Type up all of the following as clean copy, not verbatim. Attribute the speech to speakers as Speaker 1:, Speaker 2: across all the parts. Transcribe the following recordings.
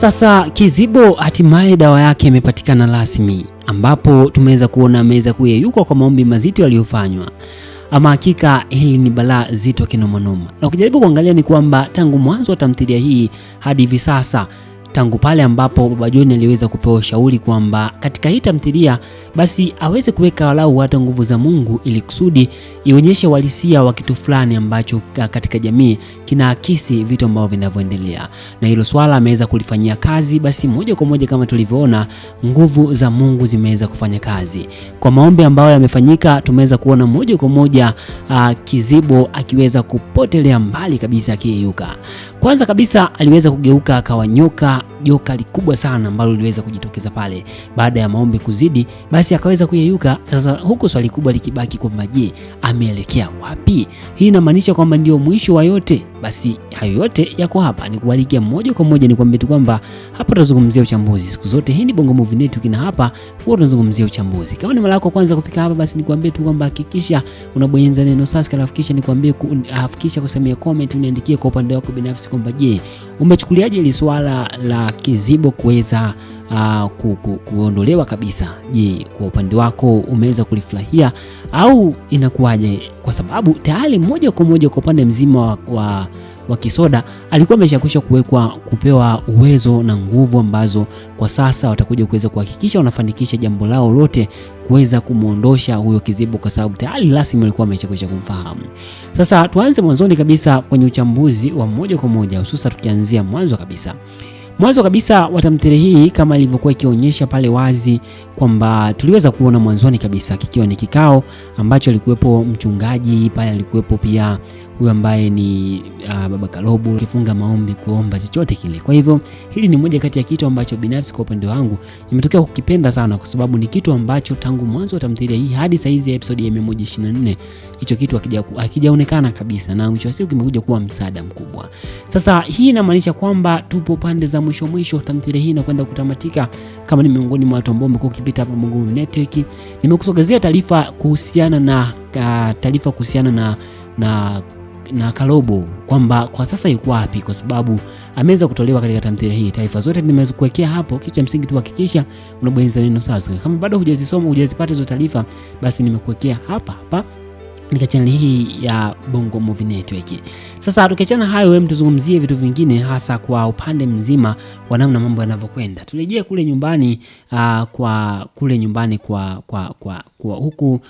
Speaker 1: Sasa Kizibo hatimaye dawa yake imepatikana rasmi, ambapo tumeweza kuona ameweza kuyeyuka kwa maombi mazito yaliyofanywa. Ama hakika hili ni balaa zito kinomanoma. Na ukijaribu kuangalia ni kwamba tangu mwanzo wa tamthilia hii hadi hivi sasa, tangu pale ambapo Baba John aliweza kupewa ushauri kwamba katika hii tamthilia basi aweze kuweka walau hata nguvu za Mungu ili kusudi ionyeshe uhalisia wa kitu fulani ambacho katika jamii kinaakisi vitu ambavyo vinavyoendelea. Na hilo swala ameweza kulifanyia kazi, basi moja kwa moja kama tulivyoona nguvu za Mungu zimeweza kufanya kazi. Kwa maombi ambayo yamefanyika tumeweza kuona moja kwa moja Kizibo akiweza kupotelea mbali kabisa akiyeyuka. Kwanza kabisa aliweza kugeuka akawa joka likubwa sana ambalo liliweza kujitokeza pale baada ya maombi kuzidi, basi akaweza kuyeyuka. Sasa huko swali kubwa likibaki kwamba je, ameelekea wapi? Hii inamaanisha kwamba ndio mwisho wa yote? Basi hayo yote yako hapa, ni kuwalikia moja kwa moja ni kwamba tu kwamba hapa tunazungumzia uchambuzi. Siku zote hii ni Bongo Movie Network na hapa huwa tunazungumzia uchambuzi. Kama ni mara yako kwanza kufika hapa, basi nikwambie tu kwamba hakikisha unabonyeza neno subscribe, hakikisha nikwambie hakikisha kusamia comment, uniandikie kwa upande wako binafsi kwamba je, umechukuliaje ile swala la Kizibo kuweza kuondolewa kabisa? Je, kwa upande wako umeweza kulifurahia au inakuwaje? Kwa sababu tayari moja kwa moja kwa upande mzima wa Kisoda alikuwa ameshakwisha kupewa uwezo na nguvu ambazo kwa sasa watakuja kuweza kuhakikisha wanafanikisha jambo lao lote kuweza kumuondosha huyo Kizibo, kwa sababu tayari rasmi walikuwa wameshakwisha kumfahamu. Sasa tuanze mwanzoni kabisa kwenye uchambuzi wa moja kwa moja, hususa tukianzia mwanzo kabisa wa tamthilia hii kama ilivyokuwa ikionyesha pale wazi kwamba tuliweza kuona mwanzoni kabisa kikiwa ni kikao ambacho alikuwepo mchungaji pale, alikuwepo pia huyu ambaye ni Baba Kalobo kifunga maombi kuomba chochote kile. Kwa hivyo hili ni moja kati ya kitu ambacho binafsi kwa upande wangu nimetokea kukipenda sana, kwa sababu ni kitu ambacho tangu mwanzo wa tamthilia hii hadi saizi ya episode ya 124 hicho kitu hakijaonekana kabisa, na mwisho wa siku kimekuja kuwa msaada mkubwa. Sasa hii inamaanisha kwamba tupo pande za mwisho tamthilia hii inakwenda kutamatika. Kama ni miongoni mwa watu ambao wamekuwa ukipita hapa Bongo Movie Network, nimekusogezea taarifa kuhusiana na Kalobo kwamba kwa sasa yuko wapi, kwa sababu ameweza kutolewa katika tamthilia hii. Taarifa zote nimeweza kuwekea hapo, kitu cha msingi tu hakikisha unabonyeza neno subscribe. Kama bado hujazipata hizo taarifa, basi nimekuwekea hapa katika channel hii ya Bongo Movie Network. Sasa tukiachana hayo, wewe mtuzungumzie vitu vingine, hasa kwa upande mzima wa namna mambo yanavyokwenda. Turejee kule nyumbani huku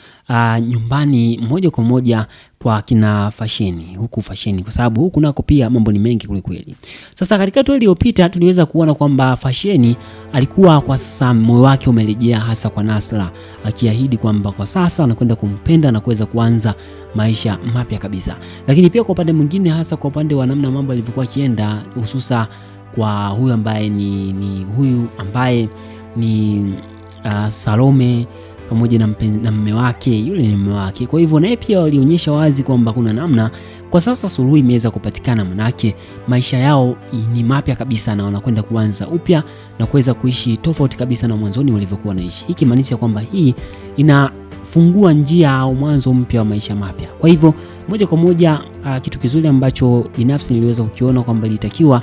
Speaker 1: nyumbani moja kwa moja kwa kina Fasheni, kwa sababu huku nako pia mambo ni mengi kweli. Sasa katika tu iliyopita tuliweza kuona kwamba Fasheni alikuwa kwa sasa moyo wake umerejea hasa kwa Nasra, akiahidi kwamba kwa sasa anakwenda kumpenda na kuweza kuanza maisha mapya kabisa. Lakini pia kwa upande mwingine, hasa kwa upande wa namna mambo yalivyokuwa kienda, hususa kwa huyu ambaye ni Salome pamoja na mume wake, yule ni mume wake. Kwa hivyo naye pia walionyesha wazi kwamba kuna namna kwa sasa suluhu imeweza kupatikana, manake maisha yao ni mapya kabisa na wanakwenda kuanza upya na kuweza kuishi tofauti kabisa na mwanzoni walivyokuwa naishi. Hiki maanisha kwamba hii inafungua njia au mwanzo mpya wa maisha mapya. Kwa hivyo moja kwa moja kitu kizuri ambacho binafsi niliweza kukiona kwamba ilitakiwa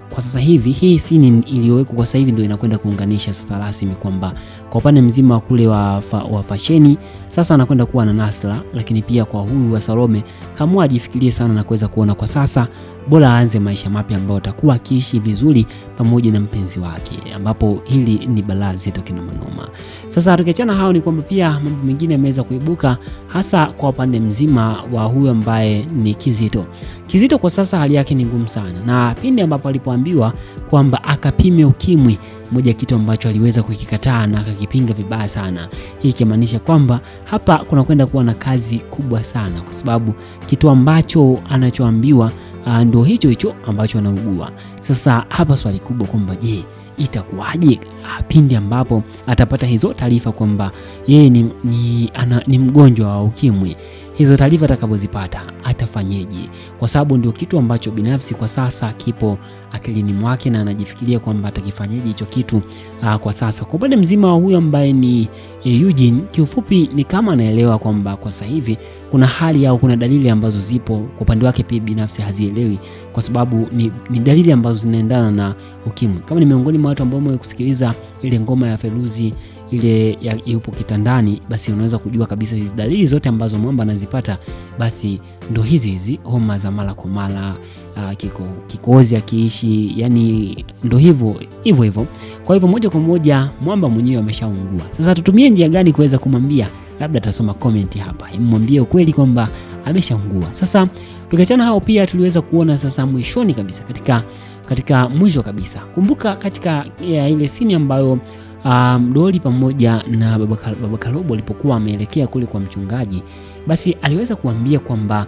Speaker 1: kwa sasa hivi hii scene iliyowekwa kwa sasa hivi ndio inakwenda kuunganisha sasa rasmi kwamba kwa upande mzima kule wa Fasheni sasa anakwenda kuwa na Nasra, lakini pia kwa huyu wa Salome kama ajifikirie sana na kuweza kuona kwa sasa bora aanze maisha mapya ambayo atakuwa akiishi vizuri pamoja na mpenzi wake, ambapo hili ni balaa zito kinomanoma. Sasa tukiachana hao ni kwamba pia mambo mengine yameweza kuibuka, hasa kwa upande mzima wa huyu ambaye ni Kizito kwa sasa hali yake ni ngumu sana, na pindi ambapo alipoambiwa kwamba akapime ukimwi, moja kitu ambacho aliweza kukikataa na akakipinga vibaya sana. Hii ikimaanisha kwamba hapa kuna kwenda kuwa na kazi kubwa sana, kwa sababu kitu ambacho anachoambiwa ndio hicho ambacho anaugua. Sasa hapa swali kubwa kwamba je, itakuwaje pindi ambapo atapata hizo taarifa kwamba yeye ni mgonjwa wa ukimwi? hizo taarifa atakapozipata atafanyeje, kwa sababu ndio kitu ambacho binafsi kwa sasa kipo akilini mwake na anajifikiria kwamba atakifanyaje hicho kitu kwa sasa. Kwa upande mzima wa huyu ambaye ni Eugene, kiufupi ni kama anaelewa kwamba kwa sasa hivi kuna hali au kuna dalili ambazo zipo kwa upande wake pia binafsi hazielewi, kwa sababu ni dalili ambazo zinaendana na ukimwi. Kama ni miongoni mwa watu ambao kusikiliza ile ngoma ya Feruzi ile yupo kitandani, basi unaweza kujua kabisa hizi dalili zote ambazo mwamba anazipata basi ndo hizi homa za mara kwa mara, kikohozi akiishi, yani ndo hivyo. Kwa hivyo moja kwa moja mwamba mwenyewe ameshaungua. Sasa tutumie njia gani kuweza kumwambia? Labda atasoma comment hapa, mwambie ukweli kwamba ameshaungua. Sasa tukiachana hao, pia tuliweza kuona sasa mwishoni kabisa, katika mwisho kabisa, kumbuka katika ile scene ambayo Mdoli pamoja na Baba Karobo alipokuwa ameelekea kule kwa mchungaji, basi aliweza kuambia kwamba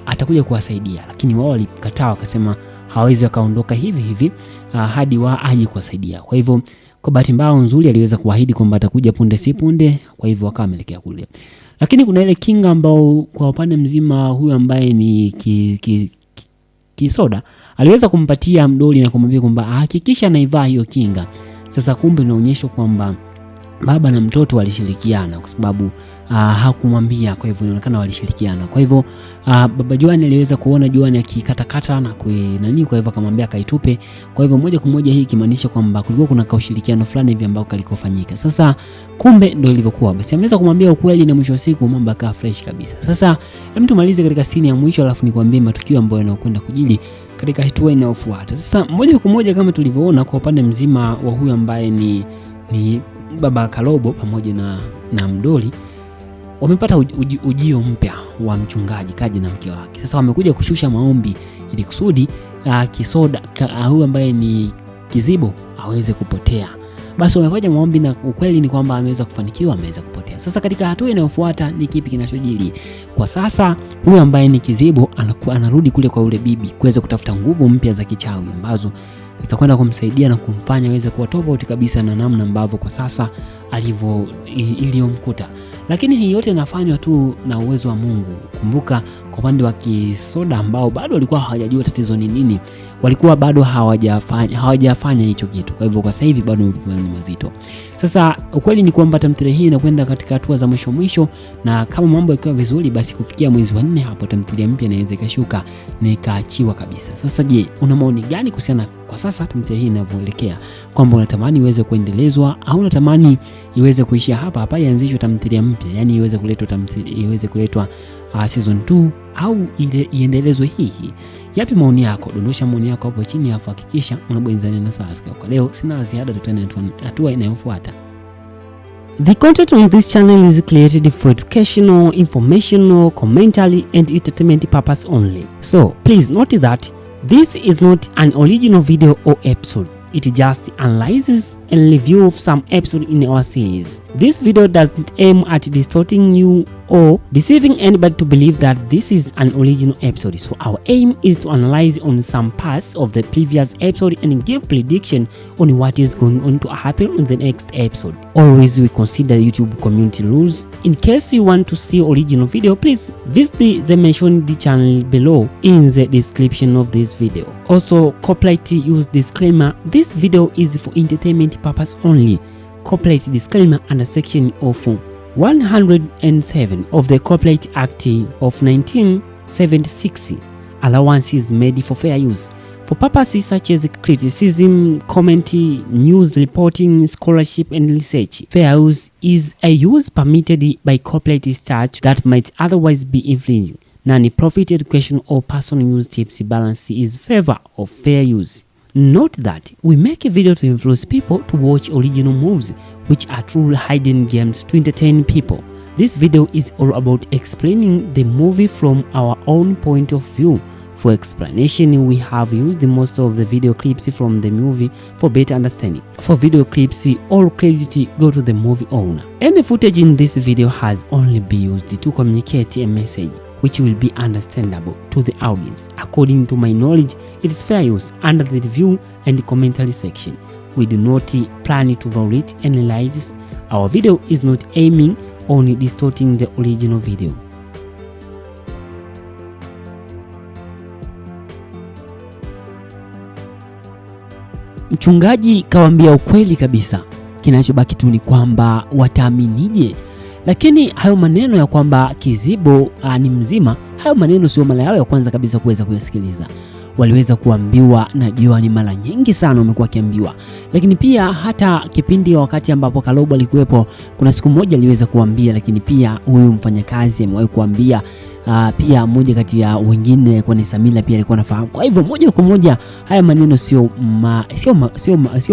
Speaker 1: atakuja kuwasaidia, lakini wao walikataa, wakasema hawezi wakaondoka hivi hadi aje kuwasaidia. Kwa hivyo kwa bahati mbaya nzuri aliweza kuahidi kwamba atakuja punde si punde, kwa hivyo wakawa ameelekea kule. Lakini kuna ile kinga ambao kwa upande mzima huyu ambaye ni Kisoda aliweza kumpatia Mdoli na kumwambia kwamba hakikisha anaivaa hiyo kinga. Sasa kumbe inaonyesha kwamba baba na mtoto walishirikiana, kwa sababu hakumwambia, kwa hivyo inaonekana walishirikiana. Kwa hivyo baba Joan aliweza kuona Joan akikatakata na kwa hivyo akamwambia kaitupe. Kwa hivyo moja kwa moja hii kimaanisha kwamba kulikuwa kuna kaushirikiano fulani hivi ambao kalikofanyika. Sasa kumbe ndio ilivyokuwa. Basi ameweza kumwambia ukweli na mwisho wa siku mambo yakawa fresh kabisa. Sasa hem tumalize katika scene ya mwisho, alafu nikwambie matukio ambayo yanakwenda kujili katika hatua inayofuata. Sasa moja kwa moja kama tulivyoona kwa upande mzima wa huyu ambaye ni Baba Karobo pamoja na Mdoli wamepata ujio mpya wa mchungaji kaji na mke wake. Sasa wamekuja kushusha maombi ili kusudi Kisoda huyu ambaye ni Kizibo aweze kupotea. Basi wamefanya maombi na ukweli ni kwamba ameweza kufanikiwa, ameweza kupotea. Sasa katika hatua inayofuata ni kipi kinachojili? Kwa sasa huyu ambaye ni Kizibo anarudi kule kwa ule bibi kuweza kutafuta nguvu mpya za kichawi ambazo zitakwenda kumsaidia na kumfanya aweze kuwa tofauti kabisa na namna ambavyo kwa sasa iliyomkuta. Lakini hii yote inafanywa tu na uwezo wa Mungu. Kumbuka kwa upande wa Kisoda ambao bado walikuwa hawajajua tatizo ni nini, walikuwa bado hawajafanya hicho kitu. Kwa hivyo kwa sasa hivi bado ni mazito. Sasa ukweli ni kwamba tamthilia hii inakwenda katika hatua za mwisho, na kama mambo yakiwa vizuri, basi kufikia mwezi wa 4 hapo tamthilia mpya inaweza ikashuka na ikaachiwa kabisa. Sasa je, una maoni gani kuhusiana kwa sasa tamthilia hii inavyoelekea? Kwamba unatamani iweze kuendelezwa au unatamani iweze kuishia hapa ianzishwe tamthilia mpya, yani iweze kuletwa season 2 au ile iendelezwe hii? Yapi maoni yako? Dondosha maoni yako hapo chini, afu hakikisha unabonyeza neno subscribe. Kwa leo sina ziada, tutane hatua inayofuata. The content on this channel is created for educational, informational, commentary and entertainment purpose only. So please note that this is not an original video or episode. It just analyzes and review of some episode in our series. This video doesn't aim at distorting you or deceiving anybody to believe that this is an original episode. So our aim is to analyze on some parts of the previous episode and give prediction on what is going on to happen in the next episode. Always we consider YouTube community rules. In case you want to see original video, please visit the mentioned channel below in the description of this video. Also, copyright use disclaimer. This video is for entertainment purpose only. Copyright disclaimer under section of 107 of the Copyright Act of 1976. Allowance is made for fair use for purposes such as criticism, commentary, news reporting, scholarship and research. Fair use is a use permitted by copyright statute that might otherwise be infringing. Non-profit education or personal use tips balance is favor of fair use. Note that we make a video to influence people to watch original movies, which are true hidden gems to entertain people. This video is all about explaining the movie from our own point of view. For explanation, we have used most of the video clips from the movie for better understanding. For video clips, all credit go to the movie owner. Any footage in this video has only been used to communicate a message which will be understandable to the audience. According to my knowledge, it is fair use under the review and commentary section. We do not plan to violate any rights. Our video is not aiming on distorting the original video. Mchungaji kawaambia ukweli kabisa, kinachobaki tu ni kwamba wataaminije. Lakini hayo maneno ya kwamba Kizibo ni mzima, hayo maneno sio mara yao ya kwanza kabisa kuweza kuyasikiliza. Waliweza kuambiwa na Joan mara nyingi sana, wamekuwa kiambiwa. Lakini pia hata kipindi wakati ambapo Kalobo alikuwepo, kuna siku moja aliweza kuambia, lakini pia huyu mfanyakazi amewahi kuambia. Pia mmoja kati ya wengine kwa ni Samila pia alikuwa anafahamu. Kwa hivyo moja kwa moja haya maneno sio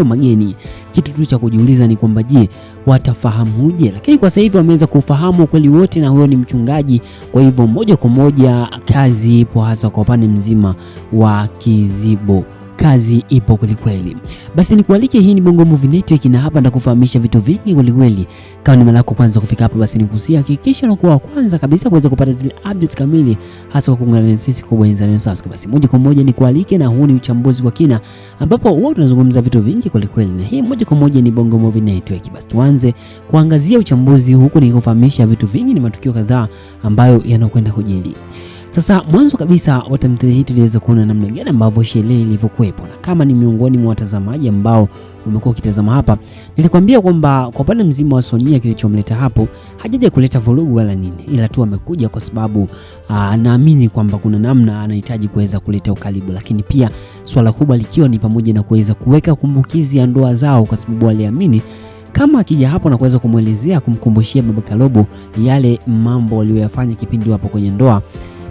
Speaker 1: mageni. Kitu tu cha kujiuliza ni kwamba je, watafahamuje? Lakini kwa sasa hivi wameweza kufahamu kweli wote, na huyo ni mchungaji. Kwa hivyo moja kwa moja kazi ipo, hasa kwa upande mzima wa Kizibo. Kazi ipo kweli kweli. Basi nikualike, hii ni Bongo Movie Network na hapa ndakufahamisha vitu vingi kweli kweli. Kama ni mara yako kwanza kufika hapa, basi nikusia hakikisha unakuwa wa kwanza kabisa kuweza kupata zile updates kamili, hasa kwa kuungana na sisi kwa kubonyeza neno subscribe. Basi moja kwa moja nikualike, na huu ni uchambuzi wa kina ambapo huwa tunazungumza vitu vingi kweli kweli, na hii moja kwa moja ni Bongo Movie Network. Basi tuanze kuangazia uchambuzi huku nikufahamisha vitu vingi, ni matukio kadhaa ambayo yanakwenda kujiri. Sasa mwanzo kabisa wa tamthilia hii tuliweza kuona namna gani ambavyo sherehe ilivyokuepo, na kama ni miongoni mwa watazamaji ambao umekuwa ukitazama hapa, nilikwambia kwamba kwa upande mzima wa Sonia kilichomleta hapo hajaja kuleta vurugu wala nini, ila tu amekuja kwa sababu anaamini kwamba kuna namna anahitaji kuweza kuleta ukaribu, lakini pia swala kubwa likiwa ni pamoja na kuweza kuweka kumbukizi ya ndoa zao, kwa sababu aliamini kama akija hapo na kuweza kumuelezea, kumkumbushia baba Kalobo yale mambo waliyofanya kipindi hapo kwenye ndoa,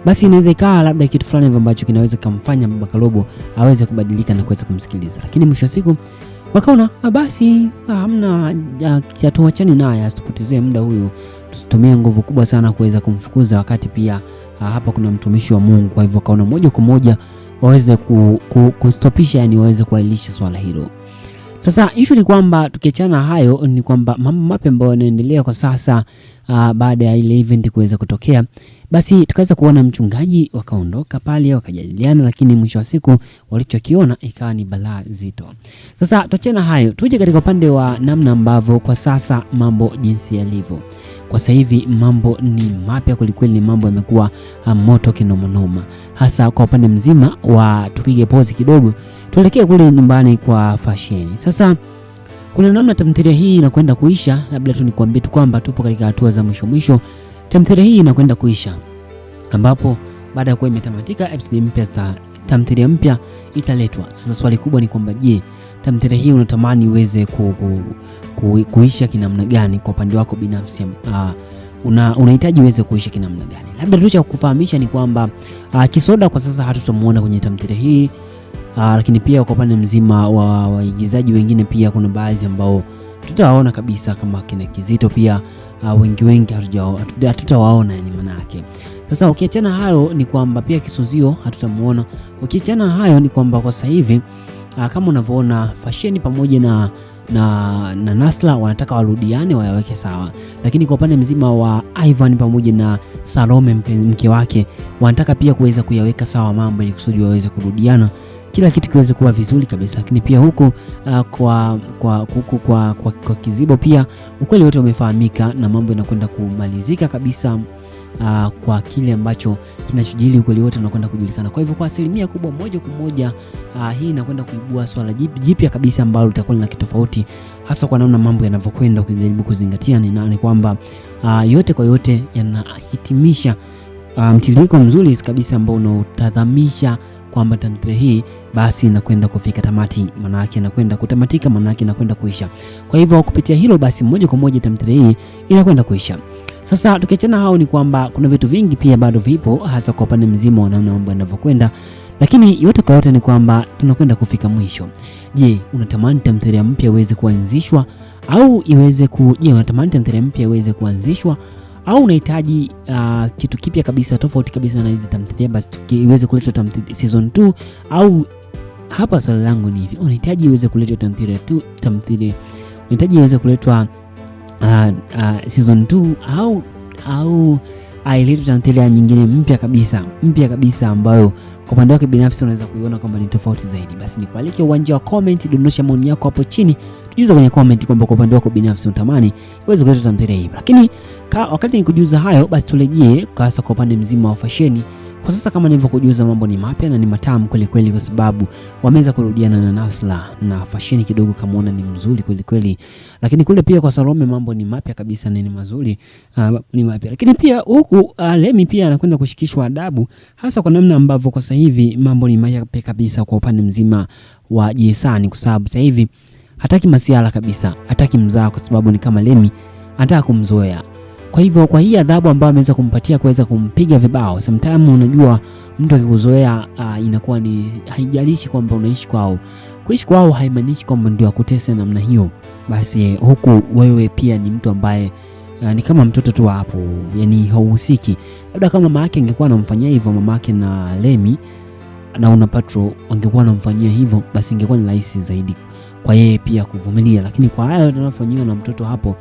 Speaker 1: basi inaweza ikawa labda kitu fulani ambacho kinaweza kumfanya baba Kalobo aweze kubadilika na kuweza kumsikiliza. Lakini mwisho wa siku wakaona basi hamna, tuachane naye, asitupotezee muda huyu, tusitumie nguvu kubwa sana kuweza kumfukuza, wakati pia hapa kuna mtumishi wa Mungu. Kwa hivyo wakaona moja kwa moja waweze kustopisha, yani waweze kuailisha swala hilo. Sasa issue ni kwamba tukiachana hayo, ni kwamba mambo mapya ambayo yanaendelea kwa sasa baada ya ile event kuweza kutokea, basi tukaweza kuona mchungaji wakaondoka pale wakajadiliana, lakini mwisho wa siku walichokiona ikawa ni balaa zito. Sasa tuachana hayo, tuje katika upande wa namna ambavyo kwa sasa mambo jinsi yalivyo. Kwa sasa hivi mambo ni mapya kwelikweli, ni mambo yamekuwa moto kinomanoma, hasa kwa upande mzima wa, tupige pause kidogo tuelekee kule nyumbani kwa Fashion. Sasa kuna namna tamthilia hii inakwenda kuisha, labda tu nikwambie tu kwamba tupo katika hatua za mwisho. Tamthilia hii inakwenda kuisha, ambapo baada ya kuwa imetamatika episode mpya, tamthilia mpya italetwa. Sasa swali kubwa ni kwamba je, tamthilia hii unatamani iweze kuisha kinamna gani kwa upande wako binafsi? Unahitaji iweze kuisha kinamna gani? Labda tu cha kukufahamisha ni kwamba Kisoda kwa sasa hatutamuona kwenye tamthilia hii. Lakini pia kwa upande mzima wa waigizaji wengine pia kuna baadhi ambao tutawaona kabisa, kama kina Kizito pia wengi hatutawaona, yani maana yake. Sasa ukiachana hayo ni kwamba pia Kisuzio hatutamuona. Ukiachana hayo ni kwamba kwa sasa hivi kama unavyoona Fashion pamoja na Nasla wanataka warudiane, wayaweke sawa, lakini kwa upande mzima wa Ivan pamoja na Salome mke wake wanataka pia kuweza kuyaweka sawa mambo ili kusudi waweze kurudiana, kila kitu kiweze kuwa vizuri kabisa. Lakini pia huko kwa Kizibo pia ukweli wote umefahamika na mambo yanakwenda kumalizika kabisa. Kwa kile ambacho kinachojili ukweli wote unakwenda kujulikana. Kwa hivyo kwa asilimia kubwa moja kwa moja hii inakwenda kuibua swala jipya kabisa ambalo litakuwa lina kitofauti, hasa kwa namna mambo yanavyokwenda. Ukijaribu kuzingatia ni kwamba yote kwa yote yanahitimisha mtiririko mzuri kabisa ambao unaotadhamisha kwamba tamthilia hii basi inakwenda kufika tamati, maana yake inakwenda kutamatika, maana yake inakwenda kuisha. Kwa hivyo kupitia hilo basi moja kwa moja tamthilia hii inakwenda kuisha. Sasa tukiachana hao ni kwamba kuna vitu vingi pia bado vipo, hasa kwa upande mzima wa namna mambo yanavyokwenda, lakini yote kwa yote ni kwamba tunakwenda kufika mwisho. Je, unatamani tamthilia mpya iweze kuanzishwa au unatamani tamthilia mpya iweze kuanzishwa au unahitaji kitu kipya kabisa tofauti kabisa na hizi tamthilia, basi iweze kuletwa tamthilia season 2? Au hapa swali langu ni hivi, unahitaji iweze kuletwa tamthilia unahitaji iweze kuletwa season 2 au ailetwe tamthilia nyingine mpya kabisa ambayo kwa upande wake binafsi unaweza kuiona kwamba ni tofauti zaidi? Basi nikualike uwanja wa comment, dondosha maoni yako hapo chini, tujuza kwenye comment kwamba kwa upande wako binafsi unatamani iweze kuletwa tamthilia hii. Lakini wakati nikujuza hayo, basi turejee hasa kwa upande mzima wa Fashion. Kwa sasa kama nilivyokujuza, mambo ni mapya na ni matamu kweli kweli, kwa sababu wameweza kurudiana na Nasla na Fashion kidogo kamaona ni mzuri kweli kweli. Lakini kule pia kwa Salome mambo ni mapya kabisa na ni mazuri, ni mapya. Lakini pia huku Remi pia anakwenda kushikishwa adabu, hasa kwa namna ambavyo kwa sasa hivi mambo ni mapya kabisa kwa upande mzima wa Jesani, kwa sababu sasa hivi hataki masiala kabisa, hataki mzaa, kwa sababu ni kama Remi anataka kumzoea. Kwa hivyo kwa hii adhabu ambayo ameweza kumpatia kuweza kumpiga vibao, sometimes unajua mtu akikuzoea inakuwa ni haijalishi kwamba unaishi kwao. Kuishi kwao haimaanishi kwamba ndio akutese namna hiyo. Basi huku wewe pia ni mtu ambaye ni kama mtoto tu hapo, yani hauhusiki. Labda kama mama yake angekuwa anamfanyia hivyo, mama yake na Remi na una Patro angekuwa anamfanyia hivyo, basi ingekuwa ni rahisi zaidi kwa yeye pia kuvumilia. Lakini kwa hayo tunafanywa na mtoto hapo,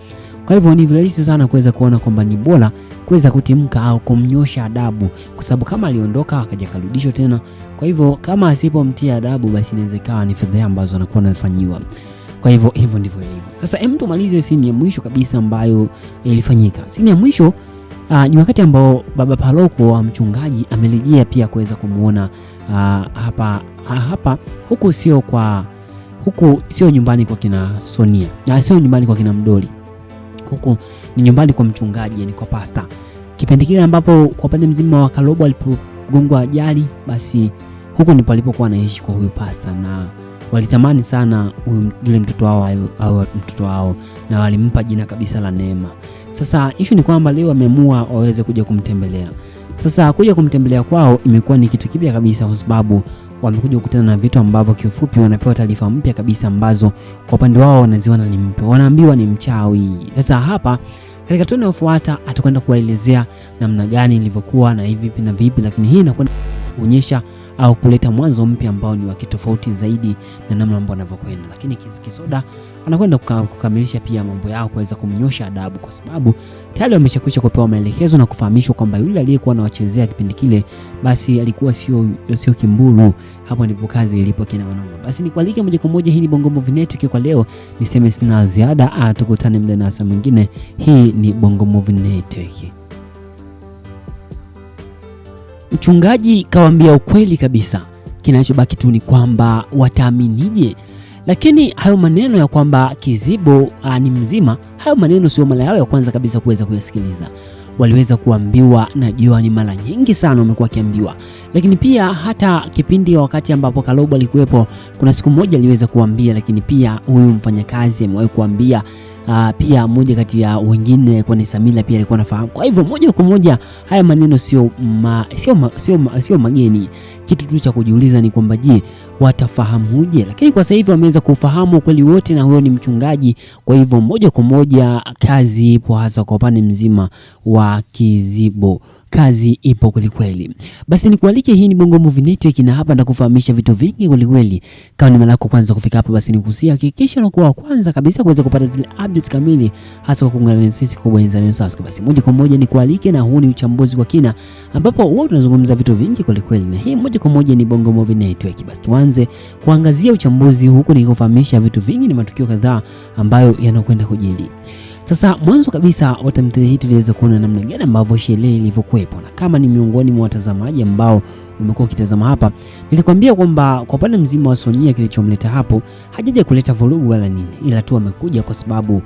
Speaker 1: kwa hivyo ni rahisi sana kuweza kuona kwamba ni bora kuweza kutimka au kumnyosha adabu, kwa sababu kama aliondoka akaja karudishwa tena. Kwa hivyo kama asipomtia adabu, basi inaweza ikawa ni fedha ambazo anakuwa anafanyiwa. Kwa hivyo hivyo ndivyo ilivyo. Sasa tumalize scene ya mwisho kabisa ambayo ilifanyika. Scene ya mwisho ni wakati ambao baba paroko wa mchungaji amerejea pia kuweza kumuona hapa huku sio nyumbani kwa kina Sonia, sio nyumbani kwa kina Mdoli. Huku ni nyumbani kwa mchungaji, yani kwa pasta. Kipindi kile ambapo kwa upande mzima wa Kalobo alipogongwa ajali, basi huko ndipo alipokuwa anaishi kwa huyu pasta, na walitamani sana yule mtoto wao na walimpa jina kabisa la Neema. Sasa issue ni kwamba leo wameamua waweze kuja kumtembelea. Sasa kuja kumtembelea kwao imekuwa ni kitu kipya kabisa, kwa sababu wamekuja kukutana na vitu ambavyo kiufupi wanapewa taarifa mpya kabisa ambazo kwa upande wao wanaziona ni mpya, wanaambiwa ni mchawi. Sasa hapa katika tone inayofuata atakwenda kuwaelezea namna gani ilivyokuwa na hivi na vipi, lakini hii inakwenda kuonyesha au kuleta mwanzo mpya ambao ni wa kitofauti zaidi na namna ambavyo wanavyokwenda. Lakini Kisoda anakwenda kukamilisha pia mambo yao kuweza kumnyosha adabu, kwa sababu tayari wameshakwisha kupewa maelekezo na kufahamishwa kwamba yule aliyekuwa anawachezea kipindi kile basi alikuwa sio Kimbulu. Hapo ndipo kazi ilipo kina wanaume. Basi ni kualike moja kwa moja, hii ni Bongo Movie Network. Kwa leo niseme sina ziada, tukutane muda na saa mwingine. Hii ni Bongo Movie Network. Mchungaji kawaambia ukweli kabisa, kinachobaki tu ni kwamba wataaminije. Lakini hayo maneno ya kwamba Kizibo ni mzima, hayo maneno sio mara yao ya kwanza kabisa kuweza kuyasikiliza. Waliweza kuambiwa na Joani mara nyingi sana wamekuwa kiambiwa. Lakini pia hata kipindi wakati ambapo Kalobo alikuwepo, kuna siku moja aliweza kuambia, lakini pia huyu mfanyakazi amewahi kuambia. Pia mmoja kati ya wengine kwa Samila pia alikuwa anafahamu. Kwa hivyo moja kwa moja haya maneno sio mageni. Kitu tu cha kujiuliza ni kwamba je, watafahamuje? Lakini kwa sasa hivi wameweza kufahamu kweli wote, na huyo ni mchungaji. Kwa hivyo moja kwa moja kazi ipo, hasa kwa upande mzima wa Kizibo. Kazi ipo kweli kweli. Basi nikualike, hii ni Bongo Movie Network, na hapa ndakufahamisha vitu vingi kweli kweli. Kama ni mara yako kwanza kufika hapa, basi nikusia hakikisha unakuwa wa kwanza kabisa kuweza kupata zile updates kamili, hasa kwa kuungana na sisi kwa bonyeza neno subscribe. Basi moja kwa moja nikualike, na huu ni uchambuzi kwa kina ambapo huwa tunazungumza vitu vingi kweli kweli, na hii moja kwa moja ni Bongo Movie Network. Basi tuanze kuangazia uchambuzi huku nikufahamisha vitu vingi, ni matukio kadhaa ambayo yanakwenda kujili. Sasa mwanzo kabisa wa tamthilia hii tuliweza kuona namna gani ambavyo sherehe ilivyokuepo, na kama ni miongoni mwa watazamaji ambao umekuwa ukitazama hapa, nilikwambia kwamba kwa upande mzima wa Sonia kilichomleta hapo hajaja kuleta vurugu wala nini, ila tu amekuja kwa sababu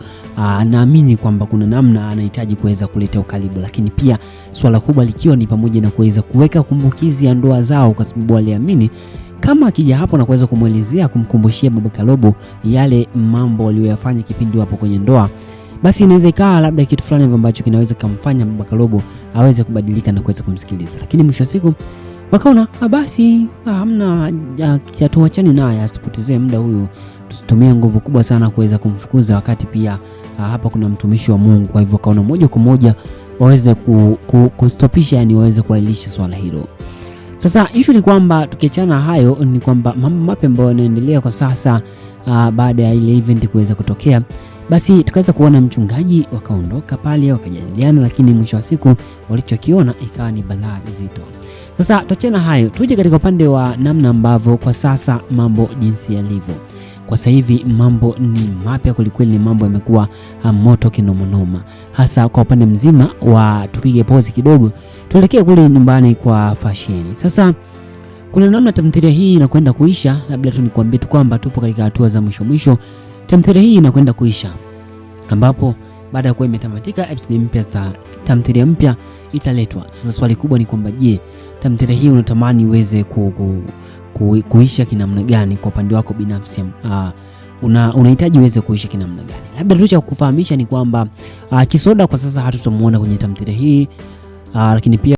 Speaker 1: naamini kwamba kuna namna anahitaji kuweza kuleta ukaribu, lakini pia swala kubwa likiwa ni pamoja na kuweza kuweka kumbukizi ya ndoa zao, kwa sababu aliamini kama akija hapo na kuweza kumwelezea, kumkumbushia baba Kalobo yale mambo aliyoyafanya kipindi hapo kwenye ndoa, basi inaweza ikawa labda kitu fulani ambacho kinaweza kumfanya baba Kalobo aweze kubadilika na kuweza kumsikiliza. Lakini mwisho wa siku wakaona basi hamna tuachane naye, asitupotezee muda huyu, tusitumie nguvu kubwa sana kuweza kumfukuza, wakati pia hapa kuna mtumishi wa Mungu. Kwa hivyo wakaona moja kwa moja waweze kustopisha, yani waweze kuailisha swala hilo. Sasa issue ni kwamba tukiachana hayo, ni kwamba mambo mapya ambayo yanaendelea kwa sasa baada ya ile event kuweza kutokea, basi tukaweza kuona mchungaji wakaondoka pale wakajadiliana, lakini mwisho wa siku walichokiona ikawa ni balaa zito. Sasa tuachana hayo, tuje katika upande wa namna ambavyo kwa sasa mambo jinsi yalivyo. Kwa sasa hivi mambo ni mapya kwelikweli, ni mambo yamekuwa moto kinomonoma, hasa kwa upande mzima wa tupige pause kidogo tuelekee kule nyumbani kwa Fashion. Sasa kuna namna tamthilia hii inakwenda kuisha, labda tu nikwambie tu kwamba tupo katika hatua za mwisho. Tamthilia hii inakwenda kuisha, ambapo baada ya kuwa imetamatika episode mpya, tamthilia mpya italetwa. Sasa swali kubwa ni kwamba je, tamthilia hii unatamani iweze kuisha kinamna gani kwa upande wako binafsi? Unahitaji iweze kuisha kinamna gani? Labda tu cha kukufahamisha ni kwamba Kisoda kwa sasa hatutamuona kwenye tamthilia hii, lakini pia